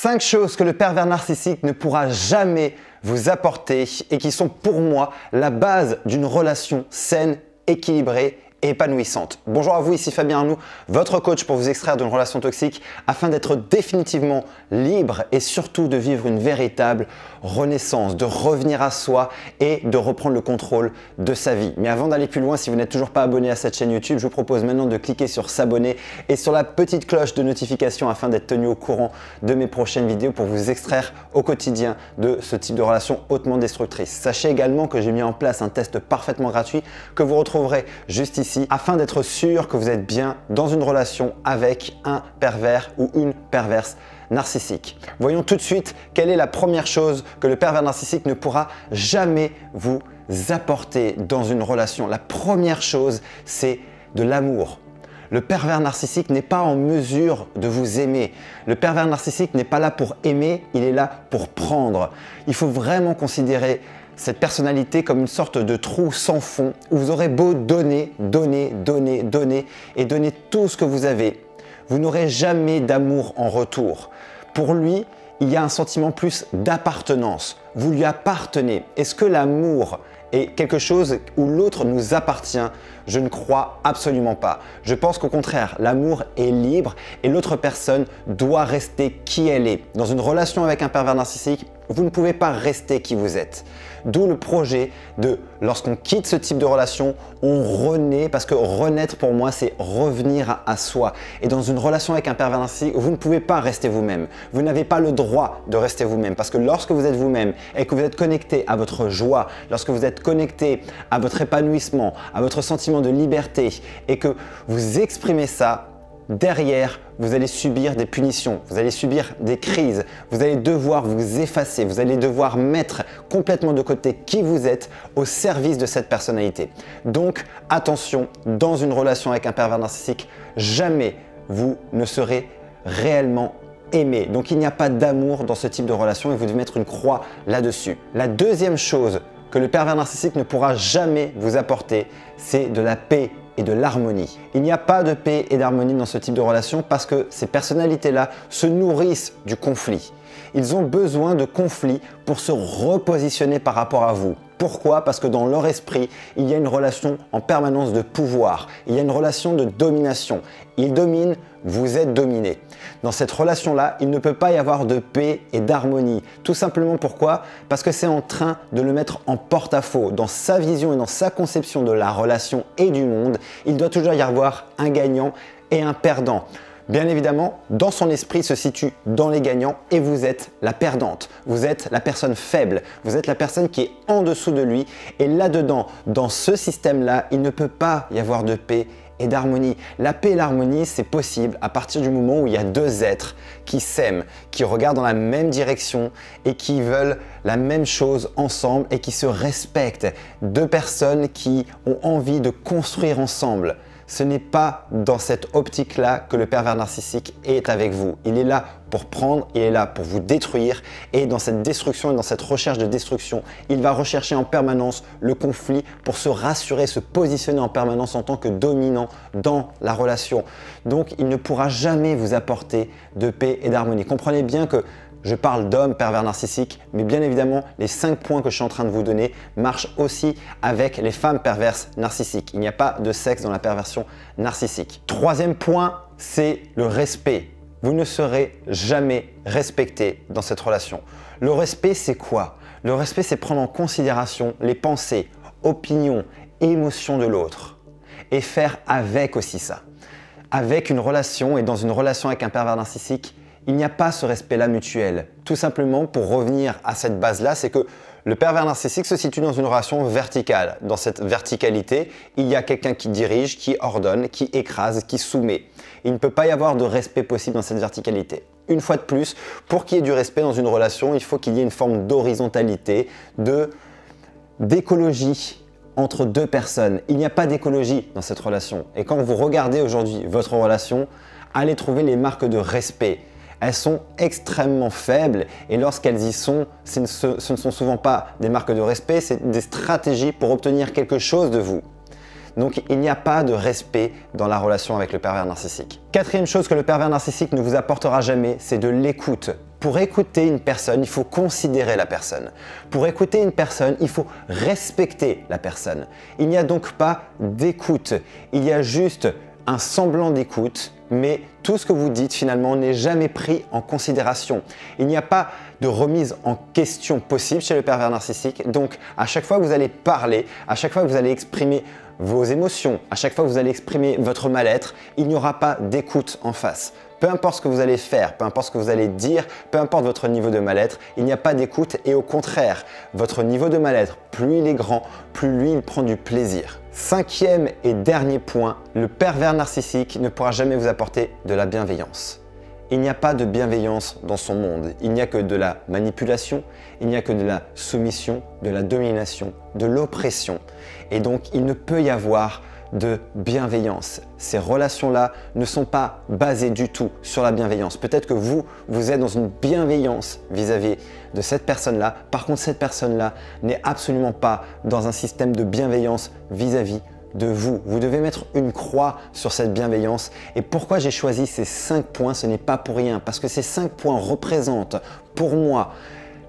5 choses que le pervers narcissique ne pourra jamais vous apporter et qui sont pour moi la base d'une relation saine, équilibrée et épanouissante. Bonjour à vous, ici Fabien Arnoux, votre coach pour vous extraire d'une relation toxique afin d'être définitivement libre et surtout de vivre une véritable renaissance, de revenir à soi et de reprendre le contrôle de sa vie. Mais avant d'aller plus loin, si vous n'êtes toujours pas abonné à cette chaîne YouTube, je vous propose maintenant de cliquer sur s'abonner et sur la petite cloche de notification afin d'être tenu au courant de mes prochaines vidéos pour vous extraire au quotidien de ce type de relation hautement destructrice. Sachez également que j'ai mis en place un test parfaitement gratuit que vous retrouverez juste ici afin d'être sûr que vous êtes bien dans une relation avec un pervers ou une perverse narcissique. Voyons tout de suite quelle est la première chose que le pervers narcissique ne pourra jamais vous apporter dans une relation. La première chose, c'est de l'amour. Le pervers narcissique n'est pas en mesure de vous aimer. Le pervers narcissique n'est pas là pour aimer, il est là pour prendre. Il faut vraiment considérer cette personnalité comme une sorte de trou sans fond où vous aurez beau donner et donner tout ce que vous avez. Vous n'aurez jamais d'amour en retour. Pour lui, il y a un sentiment plus d'appartenance. Vous lui appartenez. Est-ce que l'amour est quelque chose où l'autre nous appartient? Je ne crois absolument pas. Je pense qu'au contraire, l'amour est libre et l'autre personne doit rester qui elle est. Dans une relation avec un pervers narcissique, vous ne pouvez pas rester qui vous êtes. D'où le projet de, lorsqu'on quitte ce type de relation, on renaît, parce que renaître pour moi, c'est revenir à soi. Et dans une relation avec un pervers narcissique, vous ne pouvez pas rester vous-même. Vous n'avez pas le droit de rester vous-même, parce que lorsque vous êtes vous-même et que vous êtes connecté à votre joie, lorsque vous êtes connecté à votre épanouissement, à votre sentiment de liberté et que vous exprimez ça, derrière, vous allez subir des punitions, vous allez subir des crises, vous allez devoir vous effacer, vous allez devoir mettre complètement de côté qui vous êtes au service de cette personnalité. Donc attention, dans une relation avec un pervers narcissique, jamais vous ne serez réellement aimé. Donc il n'y a pas d'amour dans ce type de relation et vous devez mettre une croix là-dessus. La deuxième chose que le pervers narcissique ne pourra jamais vous apporter, c'est de la paix et de l'harmonie. Il n'y a pas de paix et d'harmonie dans ce type de relation parce que ces personnalités-là se nourrissent du conflit. Ils ont besoin de conflits pour se repositionner par rapport à vous. Pourquoi? Parce que dans leur esprit, il y a une relation en permanence de pouvoir. Il y a une relation de domination. Ils dominent, vous êtes dominé. Dans cette relation-là, il ne peut pas y avoir de paix et d'harmonie. Tout simplement pourquoi? Parce que c'est en train de le mettre en porte-à-faux. Dans sa vision et dans sa conception de la relation et du monde, il doit toujours y avoir un gagnant et un perdant. Bien évidemment, dans son esprit se situe dans les gagnants et vous êtes la perdante. Vous êtes la personne faible, vous êtes la personne qui est en dessous de lui et là-dedans, dans ce système-là, il ne peut pas y avoir de paix et d'harmonie. La paix et l'harmonie, c'est possible à partir du moment où il y a deux êtres qui s'aiment, qui regardent dans la même direction et qui veulent la même chose ensemble et qui se respectent. Deux personnes qui ont envie de construire ensemble. Ce n'est pas dans cette optique-là que le pervers narcissique est avec vous. Il est là pour prendre, il est là pour vous détruire et dans cette destruction et dans cette recherche de destruction, il va rechercher en permanence le conflit pour se rassurer, se positionner en permanence en tant que dominant dans la relation. Donc, il ne pourra jamais vous apporter de paix et d'harmonie. Comprenez bien que je parle d'hommes pervers narcissiques, mais bien évidemment, les 5 points que je suis en train de vous donner marchent aussi avec les femmes perverses narcissiques. Il n'y a pas de sexe dans la perversion narcissique. Troisième point, c'est le respect. Vous ne serez jamais respecté dans cette relation. Le respect, c'est quoi? Le respect, c'est prendre en considération les pensées, opinions, émotions de l'autre et faire avec aussi ça. Avec une relation et dans une relation avec un pervers narcissique, il n'y a pas ce respect-là mutuel. Tout simplement, pour revenir à cette base-là, c'est que le pervers narcissique se situe dans une relation verticale. Dans cette verticalité, il y a quelqu'un qui dirige, qui ordonne, qui écrase, qui soumet. Il ne peut pas y avoir de respect possible dans cette verticalité. Une fois de plus, pour qu'il y ait du respect dans une relation, il faut qu'il y ait une forme d'horizontalité, d'écologie entre deux personnes. Il n'y a pas d'écologie dans cette relation. Et quand vous regardez aujourd'hui votre relation, allez trouver les marques de respect. Elles sont extrêmement faibles et lorsqu'elles y sont, ce ne sont souvent pas des marques de respect, c'est des stratégies pour obtenir quelque chose de vous. Donc il n'y a pas de respect dans la relation avec le pervers narcissique. Quatrième chose que le pervers narcissique ne vous apportera jamais, c'est de l'écoute. Pour écouter une personne, il faut considérer la personne. Pour écouter une personne, il faut respecter la personne. Il n'y a donc pas d'écoute, il y a juste un semblant d'écoute, mais tout ce que vous dites finalement n'est jamais pris en considération. Il n'y a pas de remise en question possible chez le pervers narcissique. Donc à chaque fois que vous allez parler, à chaque fois que vous allez exprimer vos émotions, à chaque fois que vous allez exprimer votre mal-être, il n'y aura pas d'écoute en face. Peu importe ce que vous allez faire, peu importe ce que vous allez dire, peu importe votre niveau de mal-être, il n'y a pas d'écoute et au contraire, votre niveau de mal-être, plus il est grand, plus lui il prend du plaisir. Cinquième et dernier point, le pervers narcissique ne pourra jamais vous apporter de la bienveillance. Il n'y a pas de bienveillance dans son monde, il n'y a que de la manipulation, il n'y a que de la soumission, de la domination, de l'oppression. Et donc il ne peut y avoir de bienveillance. Ces relations-là ne sont pas basées du tout sur la bienveillance. Peut-être que vous êtes dans une bienveillance vis-à-vis de cette personne-là. Par contre, cette personne-là n'est absolument pas dans un système de bienveillance vis-à-vis de vous. Vous devez mettre une croix sur cette bienveillance. Et pourquoi j'ai choisi ces 5 points, ce n'est pas pour rien. Parce que ces 5 points représentent pour moi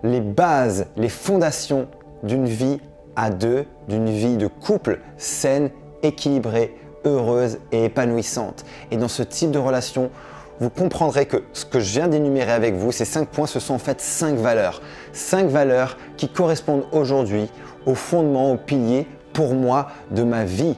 les bases, les fondations d'une vie à deux, d'une vie de couple saine, équilibrée, heureuse et épanouissante. Et dans ce type de relation, vous comprendrez que ce que je viens d'énumérer avec vous, ces 5 points, ce sont en fait 5 valeurs. 5 valeurs qui correspondent aujourd'hui au fondement, au pilier, pour moi, de ma vie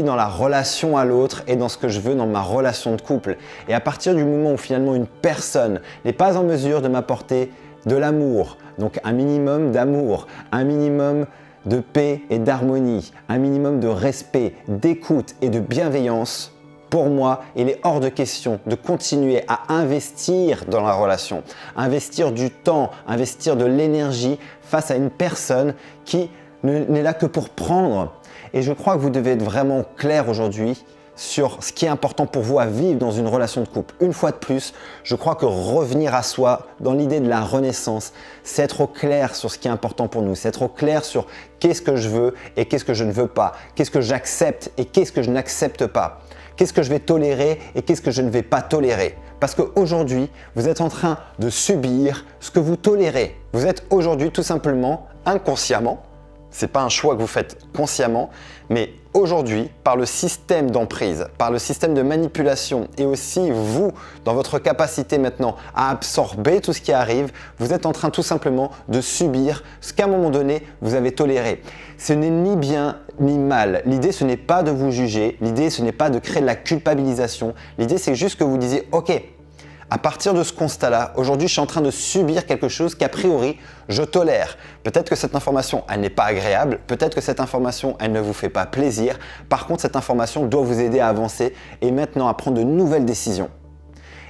dans la relation à l'autre et dans ce que je veux dans ma relation de couple. Et à partir du moment où finalement une personne n'est pas en mesure de m'apporter de l'amour, donc un minimum d'amour, un minimum de paix et d'harmonie, un minimum de respect, d'écoute et de bienveillance, pour moi, il est hors de question de continuer à investir dans la relation, investir du temps, investir de l'énergie face à une personne qui n'est là que pour prendre. Et je crois que vous devez être vraiment clair aujourd'hui sur ce qui est important pour vous à vivre dans une relation de couple. Une fois de plus, je crois que revenir à soi dans l'idée de la renaissance, c'est être au clair sur ce qui est important pour nous, c'est être au clair sur qu'est-ce que je veux et qu'est-ce que je ne veux pas, qu'est-ce que j'accepte et qu'est-ce que je n'accepte pas, qu'est-ce que je vais tolérer et qu'est-ce que je ne vais pas tolérer. Parce qu'aujourd'hui, vous êtes en train de subir ce que vous tolérez. Vous êtes aujourd'hui tout simplement, inconsciemment, ce n'est pas un choix que vous faites consciemment, mais aujourd'hui, par le système d'emprise, par le système de manipulation et aussi vous, dans votre capacité maintenant à absorber tout ce qui arrive, vous êtes en train tout simplement de subir ce qu'à un moment donné, vous avez toléré. Ce n'est ni bien ni mal. L'idée, ce n'est pas de vous juger. L'idée, ce n'est pas de créer de la culpabilisation. L'idée, c'est juste que vous disiez « Ok, à partir de ce constat-là, aujourd'hui, je suis en train de subir quelque chose qu'a priori, je tolère. Peut-être que cette information, elle n'est pas agréable. Peut-être que cette information, elle ne vous fait pas plaisir. Par contre, cette information doit vous aider à avancer et maintenant à prendre de nouvelles décisions.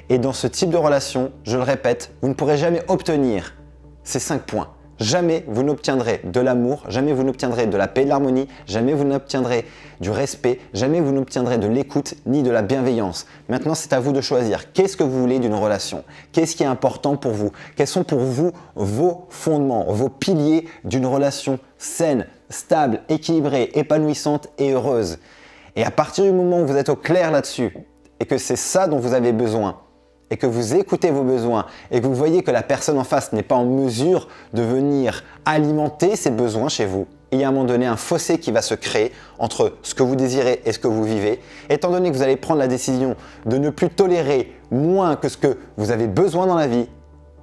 Et dans ce type de relation, je le répète, vous ne pourrez jamais obtenir ces 5 points. Jamais vous n'obtiendrez de l'amour, jamais vous n'obtiendrez de la paix et de l'harmonie, jamais vous n'obtiendrez du respect, jamais vous n'obtiendrez de l'écoute ni de la bienveillance. Maintenant, c'est à vous de choisir. Qu'est-ce que vous voulez d'une relation? Qu'est-ce qui est important pour vous? Quels sont pour vous vos fondements, vos piliers d'une relation saine, stable, équilibrée, épanouissante et heureuse? Et à partir du moment où vous êtes au clair là-dessus et que c'est ça dont vous avez besoin, et que vous écoutez vos besoins et que vous voyez que la personne en face n'est pas en mesure de venir alimenter ces besoins chez vous, il y a à un moment donné un fossé qui va se créer entre ce que vous désirez et ce que vous vivez. Étant donné que vous allez prendre la décision de ne plus tolérer moins que ce que vous avez besoin dans la vie,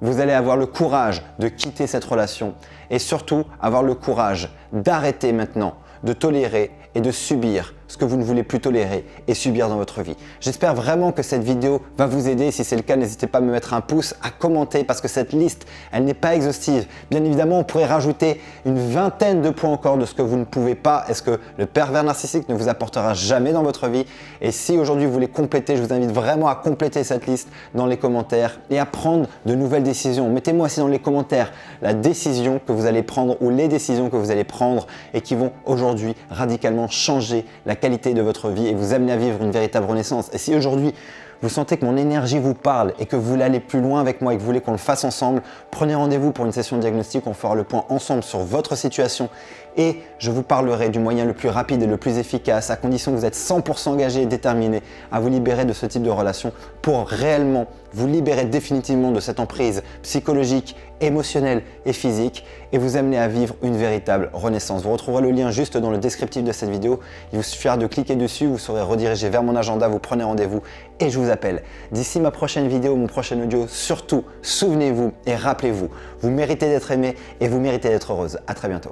vous allez avoir le courage de quitter cette relation et surtout avoir le courage d'arrêter maintenant de tolérer et de subir ce que vous ne voulez plus tolérer et subir dans votre vie. J'espère vraiment que cette vidéo va vous aider. Si c'est le cas, n'hésitez pas à me mettre un pouce, à commenter parce que cette liste, elle n'est pas exhaustive. Bien évidemment, on pourrait rajouter une vingtaine de points encore de ce que vous ne pouvez pas et ce que le pervers narcissique ne vous apportera jamais dans votre vie. Et si aujourd'hui vous voulez compléter, je vous invite vraiment à compléter cette liste dans les commentaires et à prendre de nouvelles décisions. Mettez-moi aussi dans les commentaires la décision que vous allez prendre ou les décisions que vous allez prendre et qui vont aujourd'hui radicalement changer la qualité de votre vie et vous amener à vivre une véritable renaissance. Et si aujourd'hui vous sentez que mon énergie vous parle et que vous voulez aller plus loin avec moi et que vous voulez qu'on le fasse ensemble, prenez rendez-vous pour une session de diagnostic. On fera le point ensemble sur votre situation et je vous parlerai du moyen le plus rapide et le plus efficace à condition que vous êtes 100% engagé et déterminé à vous libérer de ce type de relation pour réellement vous libérer définitivement de cette emprise psychologique, émotionnelle et physique et vous amener à vivre une véritable renaissance. Vous retrouverez le lien juste dans le descriptif de cette vidéo. Il vous suffira de cliquer dessus, vous serez redirigé vers mon agenda, vous prenez rendez-vous et je vous appelle. D'ici ma prochaine vidéo, mon prochain audio, surtout, souvenez-vous et rappelez-vous, vous méritez d'être aimé et vous méritez d'être heureuse. À très bientôt.